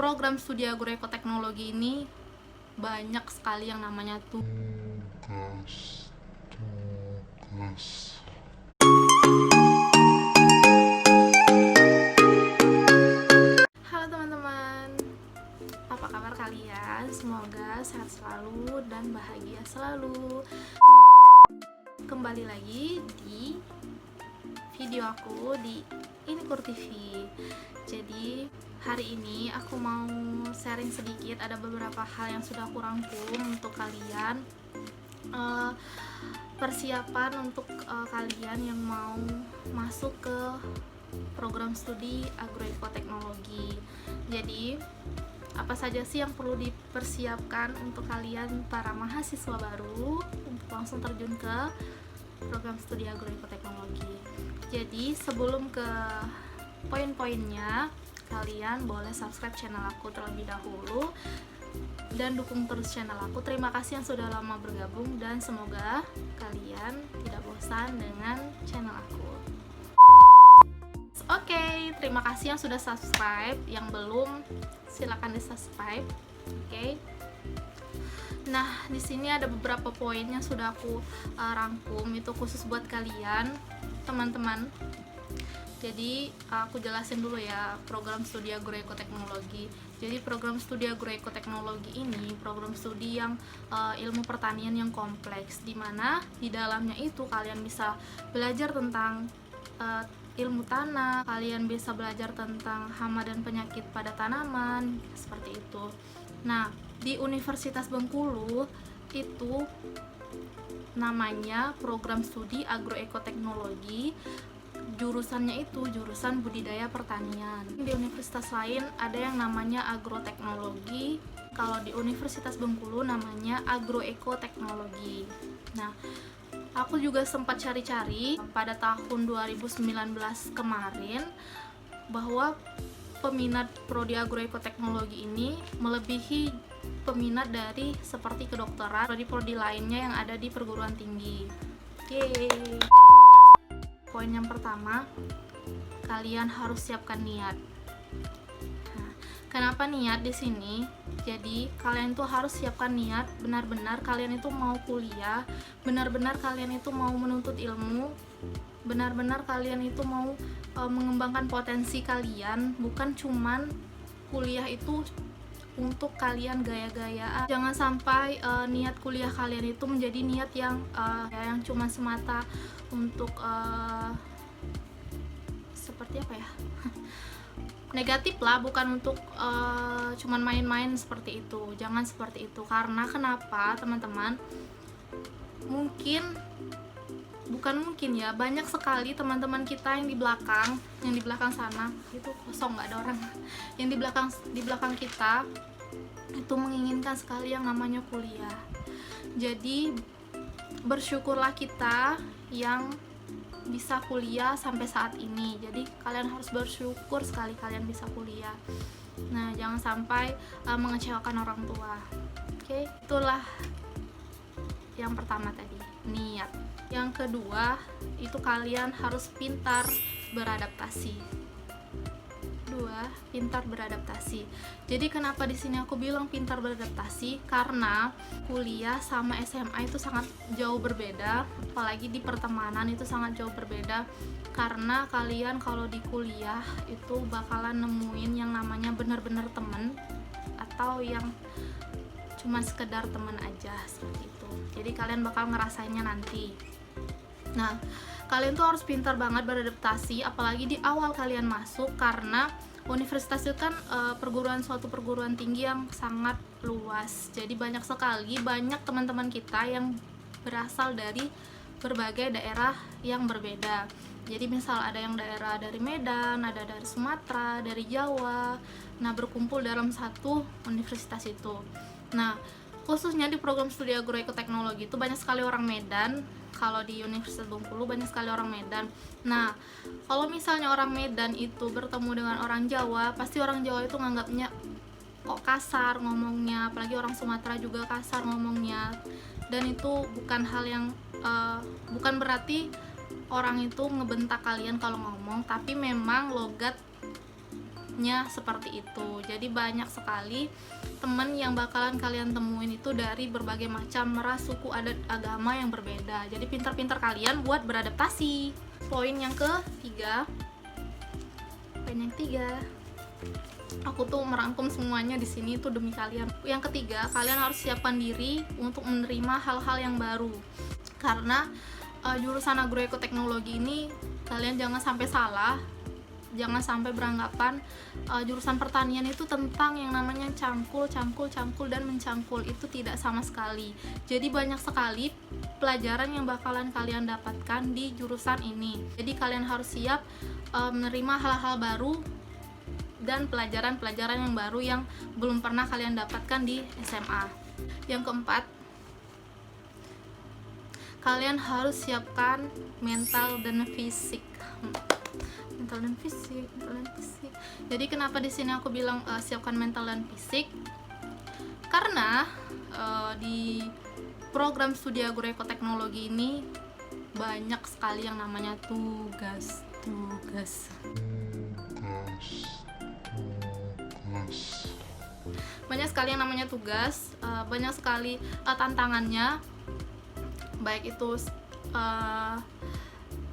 program studi agroekoteknologi ini banyak sekali yang namanya tugas. Halo teman-teman, apa kabar kalian? Semoga sehat selalu dan bahagia selalu. Kembali lagi di video aku di Inikur TV. Jadi hari ini aku mau sharing sedikit, ada beberapa hal yang sudah aku rangkum untuk kalian, persiapan untuk kalian yang mau masuk ke program studi agroekoteknologi. Jadi apa saja sih yang perlu dipersiapkan untuk kalian para mahasiswa baru untuk langsung terjun ke program studi agroekoteknologi. Jadi sebelum ke poin-poinnya, kalian boleh subscribe channel aku terlebih dahulu dan dukung terus channel aku. Terima kasih yang sudah lama bergabung dan semoga kalian tidak bosan dengan channel aku. Oke, terima kasih yang sudah subscribe. Yang belum, silakan di subscribe. Oke. Nah, di sini ada beberapa poin yang sudah aku rangkum, itu khusus buat kalian, teman-teman. Jadi aku jelasin dulu ya program studi agroekoteknologi. Jadi program studi agroekoteknologi ini program studi yang ilmu pertanian yang kompleks, di mana di dalamnya itu kalian bisa belajar tentang ilmu tanah, kalian bisa belajar tentang hama dan penyakit pada tanaman, seperti itu. Nah, di Universitas Bengkulu itu namanya program studi agroekoteknologi, jurusannya itu jurusan budidaya pertanian. Di universitas lain ada yang namanya agroteknologi, kalau di Universitas Bengkulu namanya agroekoteknologi. Nah, aku juga sempat cari-cari pada tahun 2019 kemarin bahwa peminat prodi agroekoteknologi ini melebihi peminat dari seperti kedokteran, prodi-prodi lainnya yang ada di perguruan tinggi. Yeay. Poin yang pertama, kalian harus siapkan niat. Nah, kenapa niat di sini? Jadi kalian tuh harus siapkan niat, benar-benar kalian itu mau kuliah, benar-benar kalian itu mau menuntut ilmu, benar-benar kalian itu mau mengembangkan potensi kalian, bukan cuman kuliah itu untuk kalian gaya-gayaan. Jangan sampai niat kuliah kalian itu menjadi niat yang cuma semata untuk seperti apa ya? Negatif lah, bukan untuk cuman main-main seperti itu. Jangan seperti itu. Karena kenapa, teman-teman? Bukan mungkin ya, banyak sekali teman-teman kita yang di belakang sana itu kosong, nggak ada orang. Yang di belakang kita itu menginginkan sekali yang namanya kuliah. Jadi bersyukurlah kita yang bisa kuliah sampai saat ini. Jadi kalian harus bersyukur sekali kalian bisa kuliah. Nah, jangan sampai mengecewakan orang tua. Oke, itulah yang pertama tadi, niat. Yang kedua, itu kalian harus pintar beradaptasi. Pintar beradaptasi. Jadi kenapa di sini aku bilang pintar beradaptasi? Karena kuliah sama SMA itu sangat jauh berbeda, apalagi di pertemanan itu sangat jauh berbeda. Karena kalian kalau di kuliah itu bakalan nemuin yang namanya benar-benar teman atau yang cuma sekedar teman aja, seperti itu. Jadi kalian bakal ngerasainnya nanti. Nah, kalian tuh harus pintar banget beradaptasi, apalagi di awal kalian masuk, karena universitas itu kan suatu perguruan tinggi yang sangat luas. Jadi banyak teman-teman kita yang berasal dari berbagai daerah yang berbeda. Jadi misal ada yang daerah dari Medan, ada dari Sumatera, dari Jawa. Nah, berkumpul dalam satu universitas itu. Nah, khususnya di program studi agroekoteknologi itu banyak sekali orang Medan. Kalau di Universitas Bengkulu banyak sekali orang Medan. Nah, kalau misalnya orang Medan itu bertemu dengan orang Jawa, pasti orang Jawa itu nganggapnya kok kasar ngomongnya, apalagi orang Sumatera juga kasar ngomongnya. Dan itu bukan hal yang bukan berarti orang itu ngebentak kalian kalau ngomong, tapi memang logat nya seperti itu. Jadi banyak sekali temen yang bakalan kalian temuin itu dari berbagai macam ras, suku, adat, agama yang berbeda. Jadi pintar-pintar kalian buat beradaptasi. Poin yang ketiga, aku tuh merangkum semuanya di sini tuh demi kalian. Yang ketiga, kalian harus siapkan diri untuk menerima hal-hal yang baru. Karena jurusan agroekoteknologi ini kalian jangan sampai salah, jangan sampai beranggapan jurusan pertanian itu tentang yang namanya cangkul dan mencangkul. Itu tidak sama sekali. Jadi banyak sekali pelajaran yang bakalan kalian dapatkan di jurusan ini. Jadi kalian harus siap menerima hal-hal baru dan pelajaran-pelajaran yang baru yang belum pernah kalian dapatkan di SMA. Yang keempat, kalian harus siapkan mental dan fisik. Jadi kenapa di sini aku bilang siapkan mental dan fisik? Karena di program studi agroekoteknologi ini banyak sekali yang namanya tugas. Banyak sekali yang namanya tugas, banyak sekali tantangannya, baik itu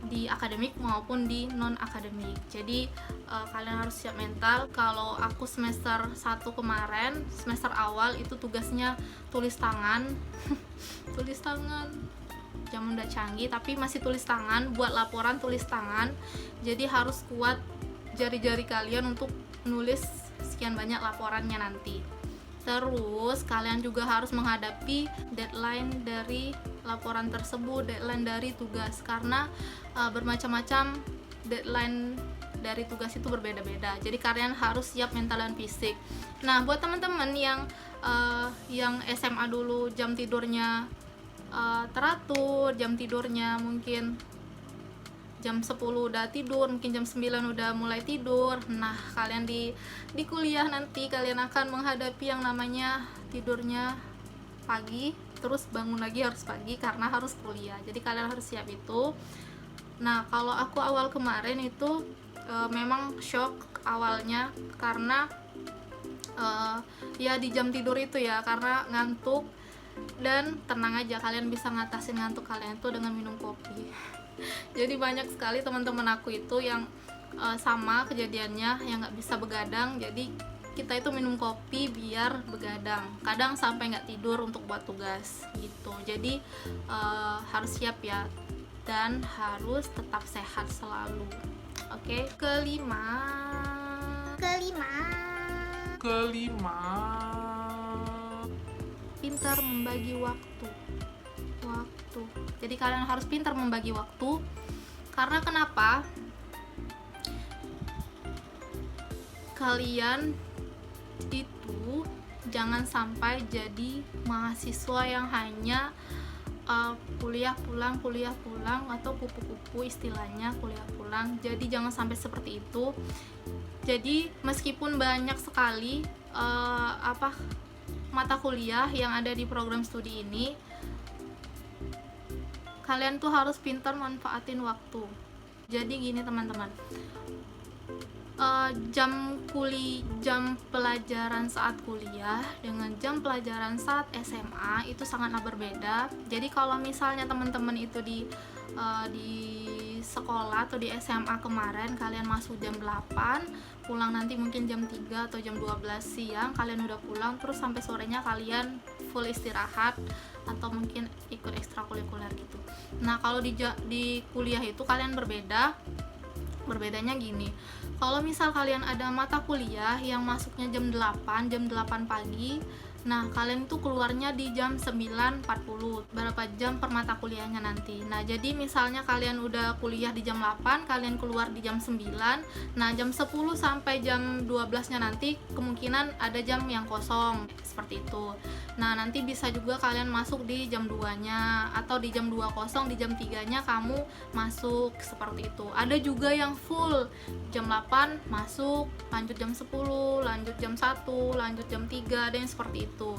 di akademik maupun di non akademik. Jadi kalian harus siap mental. Kalau aku semester 1 kemarin, semester awal itu tugasnya tulis tangan. Tulis tangan, zaman udah canggih tapi masih tulis tangan, buat laporan tulis tangan. Jadi harus kuat jari-jari kalian untuk nulis sekian banyak laporannya nanti. Terus kalian juga harus menghadapi deadline dari laporan tersebut, deadline dari tugas, karena bermacam-macam deadline dari tugas itu berbeda-beda. Jadi kalian harus siap mental dan fisik. Nah, buat teman-teman yang SMA dulu jam tidurnya teratur, jam tidurnya mungkin jam 10 udah tidur, mungkin jam 9 udah mulai tidur. Nah, kalian di kuliah nanti kalian akan menghadapi yang namanya tidurnya pagi, terus bangun lagi harus pagi karena harus kuliah. Jadi kalian harus siap itu. Nah, kalau aku awal kemarin itu memang shock awalnya karena ya di jam tidur itu ya, karena ngantuk. Dan tenang aja, kalian bisa ngatasin ngantuk kalian tuh dengan minum kopi. Jadi banyak sekali teman-teman aku itu yang sama kejadiannya, yang nggak bisa begadang. Jadi kita itu minum kopi biar begadang, kadang sampai nggak tidur untuk buat tugas gitu. Jadi harus siap ya, dan harus tetap sehat selalu. Oke. Kelima, pintar membagi waktu. Jadi kalian harus pintar membagi waktu. Karena kenapa? Kalian itu jangan sampai jadi mahasiswa yang hanya kuliah pulang atau kupu-kupu istilahnya, kuliah pulang. Jadi jangan sampai seperti itu. Jadi meskipun banyak sekali mata kuliah yang ada di program studi ini, kalian tuh harus pintar manfaatin waktu. Jadi gini teman-teman, jam pelajaran saat kuliah dengan jam pelajaran saat SMA itu sangatlah berbeda. Jadi kalau misalnya teman-teman itu di sekolah atau di SMA kemarin kalian masuk jam 8, pulang nanti mungkin jam 3 atau jam 12 siang, kalian udah pulang, terus sampai sorenya kalian full istirahat atau mungkin ikut ekstrakurikuler gitu. Nah, kalau di kuliah itu kalian berbedanya gini. Kalau misal kalian ada mata kuliah yang masuknya jam 8 pagi, nah kalian itu keluarnya di jam 9.40, berapa jam per mata kuliahnya nanti. Nah, jadi misalnya kalian udah kuliah di jam 8, kalian keluar di jam 9, nah jam 10 sampai jam 12 nya nanti kemungkinan ada jam yang kosong, seperti itu. Nah, nanti bisa juga kalian masuk di jam 2 nya, atau di jam 2.00, di jam 3 nya kamu masuk, seperti itu. Ada juga yang full jam 8 masuk, lanjut jam 10, lanjut jam 1, lanjut jam 3, dan seperti itu.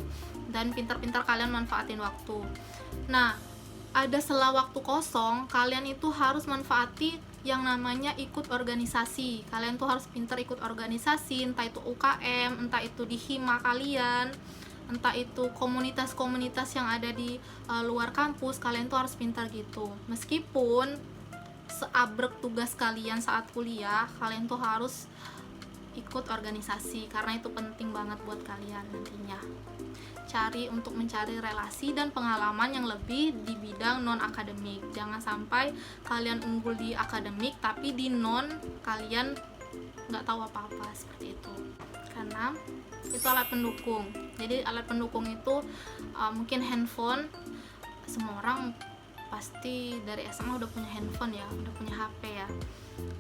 Dan pintar-pintar kalian manfaatin waktu. Nah, ada sela waktu kosong, kalian itu harus manfaati yang namanya ikut organisasi. Kalian tuh harus pintar ikut organisasi, entah itu UKM, entah itu di hima kalian, entah itu komunitas-komunitas yang ada di luar kampus. Kalian tuh harus pintar gitu. Meskipun seabrek tugas kalian saat kuliah, kalian tuh harus ikut organisasi karena itu penting banget buat kalian nantinya. Untuk mencari relasi dan pengalaman yang lebih di bidang non akademik. Jangan sampai kalian unggul di akademik tapi di non kalian nggak tahu apa-apa, seperti itu. Karena itu alat pendukung. Jadi alat pendukung itu mungkin handphone. Semua orang pasti dari SMA udah punya handphone ya, udah punya HP ya.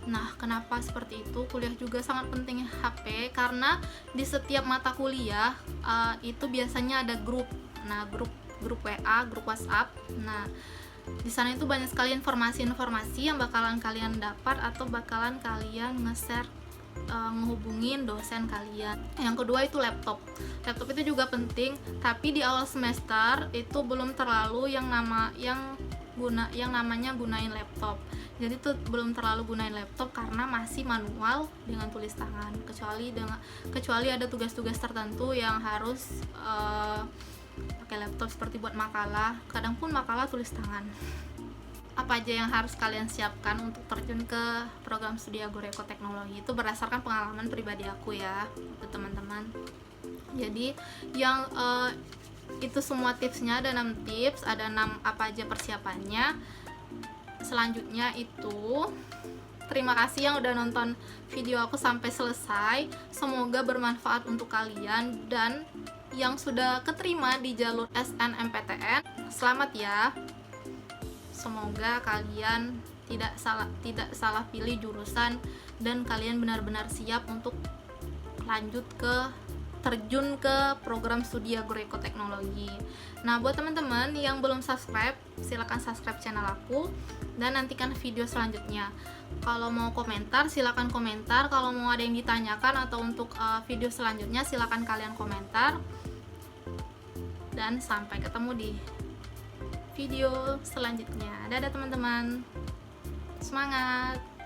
Nah, kenapa seperti itu? Kuliah juga sangat penting HP karena di setiap mata kuliah itu biasanya ada grup. Nah, grup WA, grup WhatsApp. Nah, di sana itu banyak sekali informasi-informasi yang bakalan kalian dapat atau bakalan kalian nge-share, ngehubungin dosen kalian. Yang kedua itu laptop. Laptop itu juga penting, tapi di awal semester itu belum terlalu yang namanya gunain laptop. Jadi tuh belum terlalu gunain laptop karena masih manual dengan tulis tangan, kecuali ada tugas-tugas tertentu yang harus pakai laptop seperti buat makalah. Kadang pun makalah tulis tangan. Apa aja yang harus kalian siapkan untuk terjun ke program studi agroekoteknologi itu berdasarkan pengalaman pribadi aku ya, teman-teman. Jadi yang itu semua tipsnya ada 6 tips, ada 6 apa aja persiapannya. Selanjutnya itu terima kasih yang udah nonton video aku sampai selesai. Semoga bermanfaat untuk kalian, dan yang sudah keterima di jalur SNMPTN, selamat ya. Semoga kalian tidak salah pilih jurusan dan kalian benar-benar siap untuk terjun ke program studi agroekoteknologi. Nah, buat teman-teman yang belum subscribe, silakan subscribe channel aku dan nantikan video selanjutnya. Kalau mau komentar, silakan komentar. Kalau mau ada yang ditanyakan atau untuk video selanjutnya, silakan kalian komentar. Dan sampai ketemu di video selanjutnya. Dadah teman-teman. Semangat.